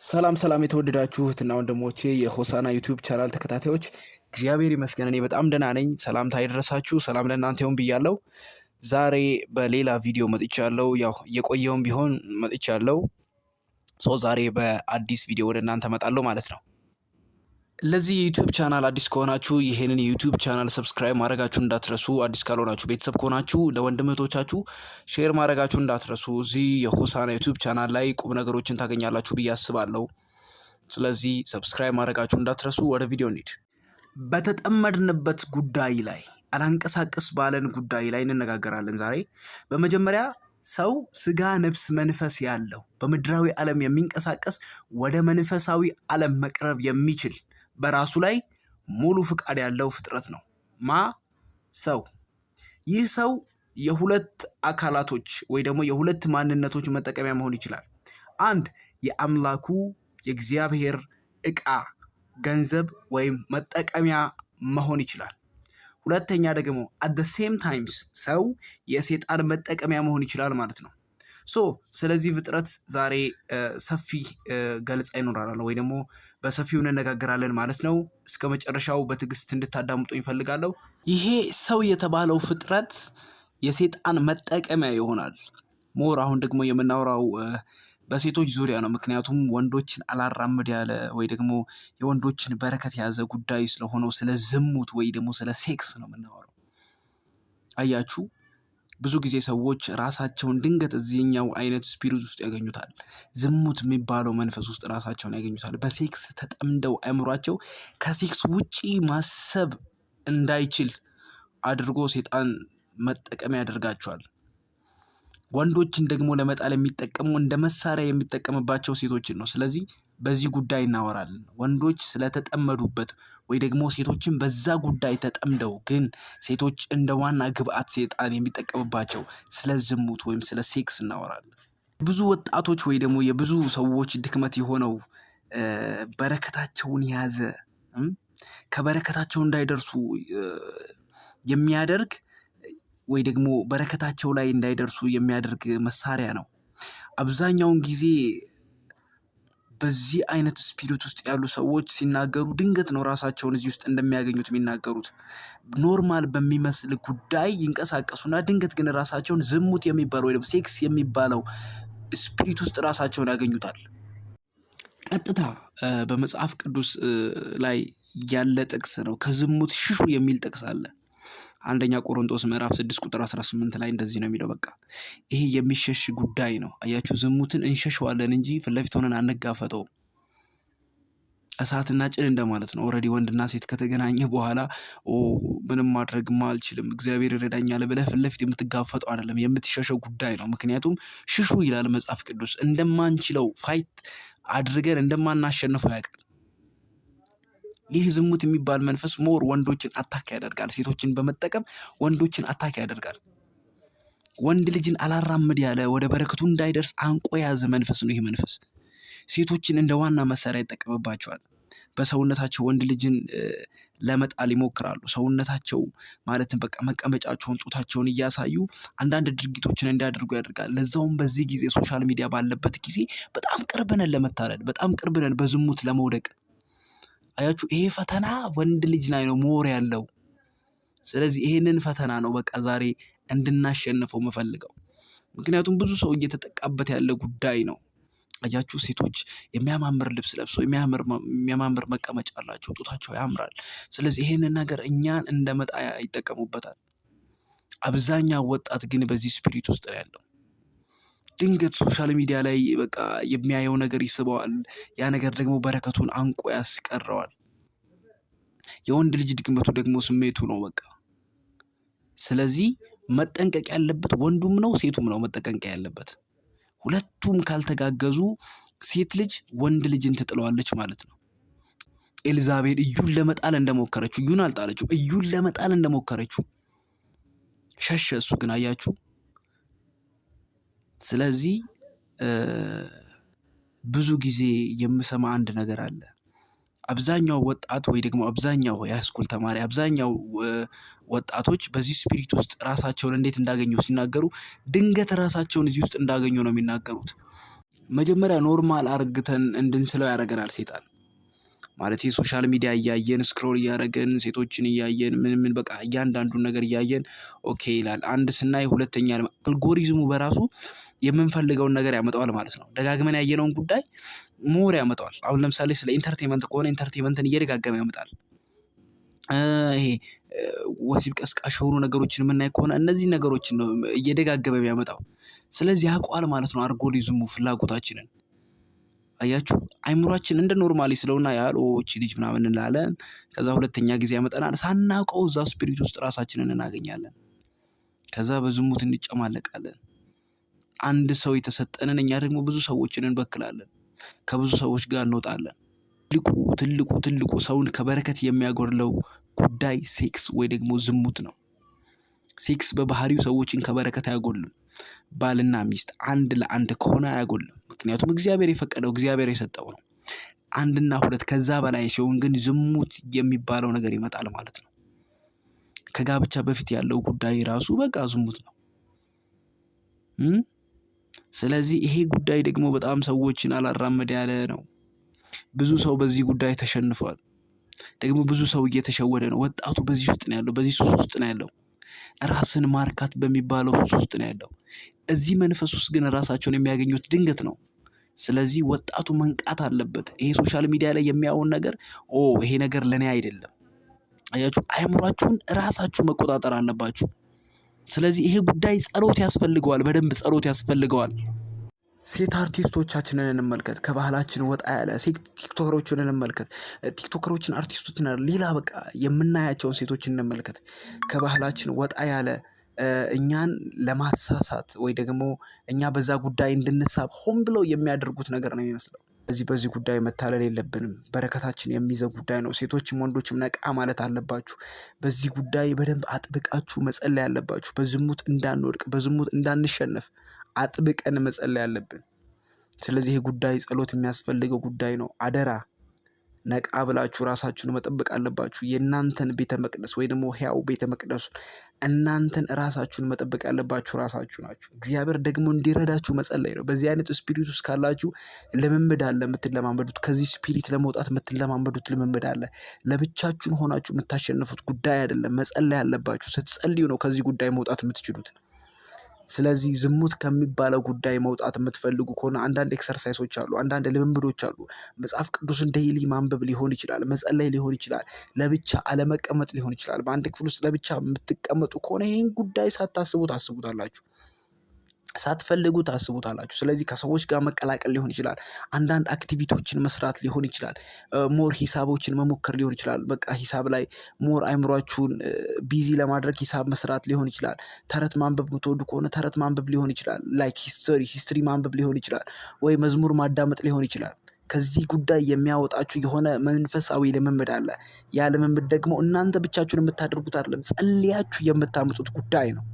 ሰላም ሰላም የተወደዳችሁ እህትና ወንድሞቼ የሆሳና ዩቲዩብ ቻናል ተከታታዮች እግዚአብሔር ይመስገን እኔ በጣም ደህና ነኝ። ሰላምታ ይድረሳችሁ። ሰላም ለእናንተ ይሁን ብያለሁ። ዛሬ በሌላ ቪዲዮ መጥቻለሁ። ያው እየቆየውም ቢሆን መጥቻለሁ። ዛሬ በአዲስ ቪዲዮ ወደ እናንተ እመጣለሁ ማለት ነው። ለዚህ የዩቲዩብ ቻናል አዲስ ከሆናችሁ ይሄንን የዩቲዩብ ቻናል ሰብስክራይብ ማድረጋችሁን እንዳትረሱ። አዲስ ካልሆናችሁ ቤተሰብ ከሆናችሁ ለወንድም እህቶቻችሁ ሼር ማድረጋችሁን እንዳትረሱ። እዚህ የሆሳና ዩቲዩብ ቻናል ላይ ቁም ነገሮችን ታገኛላችሁ ብዬ አስባለሁ። ስለዚህ ሰብስክራይብ ማድረጋችሁን እንዳትረሱ። ወደ ቪዲዮ እንሂድ። በተጠመድንበት ጉዳይ ላይ አላንቀሳቀስ ባለን ጉዳይ ላይ እንነጋገራለን ዛሬ። በመጀመሪያ ሰው ስጋ፣ ነፍስ፣ መንፈስ ያለው በምድራዊ ዓለም የሚንቀሳቀስ ወደ መንፈሳዊ ዓለም መቅረብ የሚችል በራሱ ላይ ሙሉ ፍቃድ ያለው ፍጥረት ነው። ሰው። ይህ ሰው የሁለት አካላቶች ወይ ደግሞ የሁለት ማንነቶች መጠቀሚያ መሆን ይችላል። አንድ የአምላኩ የእግዚአብሔር ዕቃ፣ ገንዘብ ወይም መጠቀሚያ መሆን ይችላል። ሁለተኛ ደግሞ at the same times ሰው የሰይጣን መጠቀሚያ መሆን ይችላል ማለት ነው። ስለዚህ ፍጥረት ዛሬ ሰፊ ገለጻ ይኖራል ወይ ደግሞ በሰፊው እንነጋገራለን ማለት ነው። እስከ መጨረሻው በትዕግስት እንድታዳምጡ ይፈልጋለሁ። ይሄ ሰው የተባለው ፍጥረት የሰይጣን መጠቀሚያ ይሆናል። አሁን ደግሞ የምናወራው በሴቶች ዙሪያ ነው። ምክንያቱም ወንዶችን አላራምድ ያለ ወይ ደግሞ የወንዶችን በረከት የያዘ ጉዳይ ስለሆነው ስለ ዝሙት ወይ ደግሞ ስለ ሴክስ ነው የምናወራው። አያችሁ፣ ብዙ ጊዜ ሰዎች ራሳቸውን ድንገት እዚህኛው አይነት ስፒሪት ውስጥ ያገኙታል። ዝሙት የሚባለው መንፈስ ውስጥ ራሳቸውን ያገኙታል። በሴክስ ተጠምደው አእምሯቸው ከሴክስ ውጪ ማሰብ እንዳይችል አድርጎ ሰይጣን መጠቀሚያ ያደርጋቸዋል። ወንዶችን ደግሞ ለመጣል የሚጠቀሙ እንደ መሳሪያ የሚጠቀምባቸው ሴቶችን ነው። ስለዚህ በዚህ ጉዳይ እናወራለን። ወንዶች ስለተጠመዱበት ወይ ደግሞ ሴቶችን በዛ ጉዳይ ተጠምደው ግን ሴቶች እንደ ዋና ግብአት ሰይጣን የሚጠቀምባቸው ስለ ዝሙት ወይም ስለ ሴክስ እናወራለን። ብዙ ወጣቶች ወይ ደግሞ የብዙ ሰዎች ድክመት የሆነው በረከታቸውን የያዘ ከበረከታቸው እንዳይደርሱ የሚያደርግ ወይ ደግሞ በረከታቸው ላይ እንዳይደርሱ የሚያደርግ መሳሪያ ነው። አብዛኛውን ጊዜ በዚህ አይነት ስፒሪት ውስጥ ያሉ ሰዎች ሲናገሩ ድንገት ነው ራሳቸውን እዚህ ውስጥ እንደሚያገኙት የሚናገሩት። ኖርማል በሚመስል ጉዳይ ይንቀሳቀሱና ድንገት ግን ራሳቸውን ዝሙት የሚባለው ወይ ደግሞ ሴክስ የሚባለው ስፒሪት ውስጥ ራሳቸውን ያገኙታል። ቀጥታ በመጽሐፍ ቅዱስ ላይ ያለ ጥቅስ ነው። ከዝሙት ሽሹ የሚል ጥቅስ አለ። አንደኛ ቆሮንቶስ ምዕራፍ 6 ቁጥር 18 ላይ እንደዚህ ነው የሚለው። በቃ ይሄ የሚሸሽ ጉዳይ ነው። አያችሁ፣ ዝሙትን እንሸሸዋለን እንጂ ፊት ለፊት ሆነን አንጋፈጠውም። እሳትና ጭድ እንደማለት ነው። ኦልሬዲ ወንድና ሴት ከተገናኘ በኋላ ምንም ማድረግማ አልችልም እግዚአብሔር ይረዳኛል ብለህ ፊት ለፊት የምትጋፈጠው አይደለም፣ የምትሸሸው ጉዳይ ነው። ምክንያቱም ሽሹ ይላል መጽሐፍ ቅዱስ። እንደማንችለው ፋይት አድርገን እንደማናሸንፈው ያውቃል። ይህ ዝሙት የሚባል መንፈስ ወንዶችን አታክ ያደርጋል። ሴቶችን በመጠቀም ወንዶችን አታክ ያደርጋል። ወንድ ልጅን አላራምድ ያለ ወደ በረከቱ እንዳይደርስ አንቆ የያዘ መንፈስ ነው ይህ መንፈስ። ሴቶችን እንደ ዋና መሳሪያ ይጠቀምባቸዋል። በሰውነታቸው ወንድ ልጅን ለመጣል ይሞክራሉ። ሰውነታቸው ማለትም በቃ መቀመጫቸውን፣ ጡታቸውን እያሳዩ አንዳንድ ድርጊቶችን እንዲያደርጉ ያደርጋል። ለዛውም በዚህ ጊዜ ሶሻል ሚዲያ ባለበት ጊዜ በጣም ቅርብ ነን ለመታለል፣ በጣም ቅርብ ነን በዝሙት ለመውደቅ። አያችሁ፣ ይሄ ፈተና ወንድ ልጅ ላይ ነው ያለው። ስለዚህ ይሄንን ፈተና ነው በቃ ዛሬ እንድናሸንፈው የምፈልገው። ምክንያቱም ብዙ ሰው እየተጠቃበት ያለ ጉዳይ ነው። አያችሁ፣ ሴቶች የሚያማምር ልብስ ለብሰው የሚያማምር መቀመጫ አላቸው፣ ጡታቸው ያምራል። ስለዚህ ይሄንን ነገር እኛን እንደመጣ ይጠቀሙበታል። አብዛኛው ወጣት ግን በዚህ ስፒሪት ውስጥ ነው ያለው። ድንገት ሶሻል ሚዲያ ላይ በቃ የሚያየው ነገር ይስበዋል። ያ ነገር ደግሞ በረከቱን አንቆ ያስቀረዋል። የወንድ ልጅ ድክመቱ ደግሞ ስሜቱ ነው በቃ። ስለዚህ መጠንቀቅ ያለበት ወንዱም ነው ሴቱም ነው መጠንቀቅ ያለበት። ሁለቱም ካልተጋገዙ ሴት ልጅ ወንድ ልጅን ትጥለዋለች ማለት ነው። ኤልዛቤል እዩን ለመጣል እንደሞከረችው እዩን አልጣለችው። እዩን ለመጣል እንደሞከረችው ሸሸ። እሱ ግን አያችሁ። ስለዚህ ብዙ ጊዜ የምሰማ አንድ ነገር አለ። አብዛኛው ወጣት ወይ ደግሞ አብዛኛው የሃይስኩል ተማሪ፣ አብዛኛው ወጣቶች በዚህ ስፒሪት ውስጥ ራሳቸውን እንዴት እንዳገኙ ሲናገሩ ድንገት ራሳቸውን እዚህ ውስጥ እንዳገኙ ነው የሚናገሩት። መጀመሪያ ኖርማል አርግተን እንድንስለው ያደርገናል ሴጣን። ማለት የሶሻል ሚዲያ እያየን ስክሮል እያደረግን ሴቶችን እያየን ምን በቃ እያንዳንዱን ነገር እያየን ኦኬ ይላል። አንድ ስናይ ሁለተኛ አልጎሪዝሙ በራሱ የምንፈልገውን ነገር ያመጣዋል ማለት ነው። ደጋግመን ያየነውን ጉዳይ ሞር ያመጣዋል። አሁን ለምሳሌ ስለ ኢንተርቴንመንት ከሆነ ኢንተርቴንመንትን እየደጋገመ ያመጣል። ይሄ ወሲብ ቀስቃሽ የሆኑ ነገሮችን የምናይ ከሆነ እነዚህ ነገሮችን ነው እየደጋገመ የሚያመጣው። ስለዚህ ያውቀዋል ማለት ነው አልጎሪዝሙ ፍላጎታችንን። አያችሁ አይምሯችን እንደ ኖርማሊ ስለውና ያህል እቺ ልጅ ምናምን እንላለን። ከዛ ሁለተኛ ጊዜ ያመጣናል። ሳናውቀው እዛ ስፒሪት ውስጥ ራሳችንን እናገኛለን። ከዛ በዝሙት እንጨማለቃለን። አንድ ሰው የተሰጠንን እኛ ደግሞ ብዙ ሰዎችን እንበክላለን። ከብዙ ሰዎች ጋር እንወጣለን። ትልቁ ሰውን ከበረከት የሚያጎድለው ጉዳይ ሴክስ ወይ ደግሞ ዝሙት ነው። ሴክስ በባህሪው ሰዎችን ከበረከት አያጎድልም። ባልና ሚስት አንድ ለአንድ ከሆነ አያጎድልም። ምክንያቱም እግዚአብሔር የፈቀደው እግዚአብሔር የሰጠው ነው። አንድና ሁለት ከዛ በላይ ሲሆን ግን ዝሙት የሚባለው ነገር ይመጣል ማለት ነው። ከጋብቻ በፊት ያለው ጉዳይ ራሱ በቃ ዝሙት ነው። ስለዚህ ይሄ ጉዳይ ደግሞ በጣም ሰዎችን አላራመደ ያለ ነው። ብዙ ሰው በዚህ ጉዳይ ተሸንፏል። ደግሞ ብዙ ሰው እየተሸወደ ነው። ወጣቱ በዚህ ውስጥ ነው ያለው። በዚህ ሱስ ውስጥ ነው ያለው። ራስን ማርካት በሚባለው ሱስ ውስጥ ነው ያለው። እዚህ መንፈስ ውስጥ ግን ራሳቸውን የሚያገኙት ድንገት ነው። ስለዚህ ወጣቱ መንቃት አለበት። ይሄ ሶሻል ሚዲያ ላይ የሚያዩን ነገር ይሄ ነገር ለኔ አይደለም። አያችሁ አይምሯችሁን ራሳችሁ መቆጣጠር አለባችሁ። ስለዚህ ይሄ ጉዳይ ጸሎት ያስፈልገዋል። በደንብ ጸሎት ያስፈልገዋል። ሴት አርቲስቶቻችንን እንመልከት። ከባህላችን ወጣ ያለ ሴት ቲክቶከሮችን እንመልከት። ቲክቶከሮችን አርቲስቶችን ሌላ በቃ የምናያቸውን ሴቶችን እንመልከት። ከባህላችን ወጣ ያለ እኛን ለማሳሳት ወይ ደግሞ እኛ በዛ ጉዳይ እንድንሳብ ሆን ብለው የሚያደርጉት ነገር ነው የሚመስለው። በዚህ ጉዳይ መታለል የለብንም። በረከታችን የሚይዘው ጉዳይ ነው። ሴቶችም ወንዶችም ነቃ ማለት አለባችሁ። በዚህ ጉዳይ በደንብ አጥብቃችሁ መጸለይ አለባችሁ። በዝሙት እንዳንወድቅ፣ በዝሙት እንዳንሸነፍ አጥብቀን መጸለይ አለብን። ስለዚህ ይህ ጉዳይ ጸሎት የሚያስፈልገው ጉዳይ ነው። አደራ ነቃ ብላችሁ ራሳችሁን መጠበቅ አለባችሁ። የእናንተን ቤተ መቅደስ ወይ ደግሞ ሕያው ቤተ መቅደሱ እናንተን ራሳችሁን መጠበቅ ያለባችሁ ራሳችሁ ናችሁ። እግዚአብሔር ደግሞ እንዲረዳችሁ መጸለይ ነው። በዚህ አይነት ስፒሪት ውስጥ ካላችሁ ልምምድ አለ የምትለማመዱት። ከዚህ ስፒሪት ለመውጣት የምትለማመዱት ልምምድ አለ። ለብቻችሁን ሆናችሁ የምታሸንፉት ጉዳይ አይደለም። መጸለይ አለባችሁ። ስትጸልዩ ነው ከዚህ ጉዳይ መውጣት የምትችሉት። ስለዚህ ዝሙት ከሚባለው ጉዳይ መውጣት የምትፈልጉ ከሆነ አንዳንድ ኤክሰርሳይሶች አሉ፣ አንዳንድ ልምምዶች አሉ። መጽሐፍ ቅዱስን ዴይሊ ማንበብ ሊሆን ይችላል፣ መጸለይ ሊሆን ይችላል፣ ለብቻ አለመቀመጥ ሊሆን ይችላል። በአንድ ክፍል ውስጥ ለብቻ የምትቀመጡ ከሆነ ይህን ጉዳይ ሳታስቡ ታስቡታላችሁ፣ ሳትፈልጉ ታስቡታላችሁ። ስለዚህ ከሰዎች ጋር መቀላቀል ሊሆን ይችላል፣ አንዳንድ አክቲቪቲዎችን መስራት ሊሆን ይችላል፣ ሞር ሂሳቦችን መሞከር ሊሆን ይችላል። በቃ ሂሳብ ላይ ሞር አይምሯችሁን ቢዚ ለማድረግ ሂሳብ መስራት ሊሆን ይችላል። ተረት ማንበብ የምትወዱ ከሆነ ተረት ማንበብ ሊሆን ይችላል። ላይክ ሂስትሪ ማንበብ ሊሆን ይችላል፣ ወይ መዝሙር ማዳመጥ ሊሆን ይችላል። ከዚህ ጉዳይ የሚያወጣችሁ የሆነ መንፈሳዊ ልምምድ አለ። ያ ልምምድ ደግሞ እናንተ ብቻችሁን የምታደርጉት አይደለም፣ ጸልያችሁ የምታመጡት ጉዳይ ነው።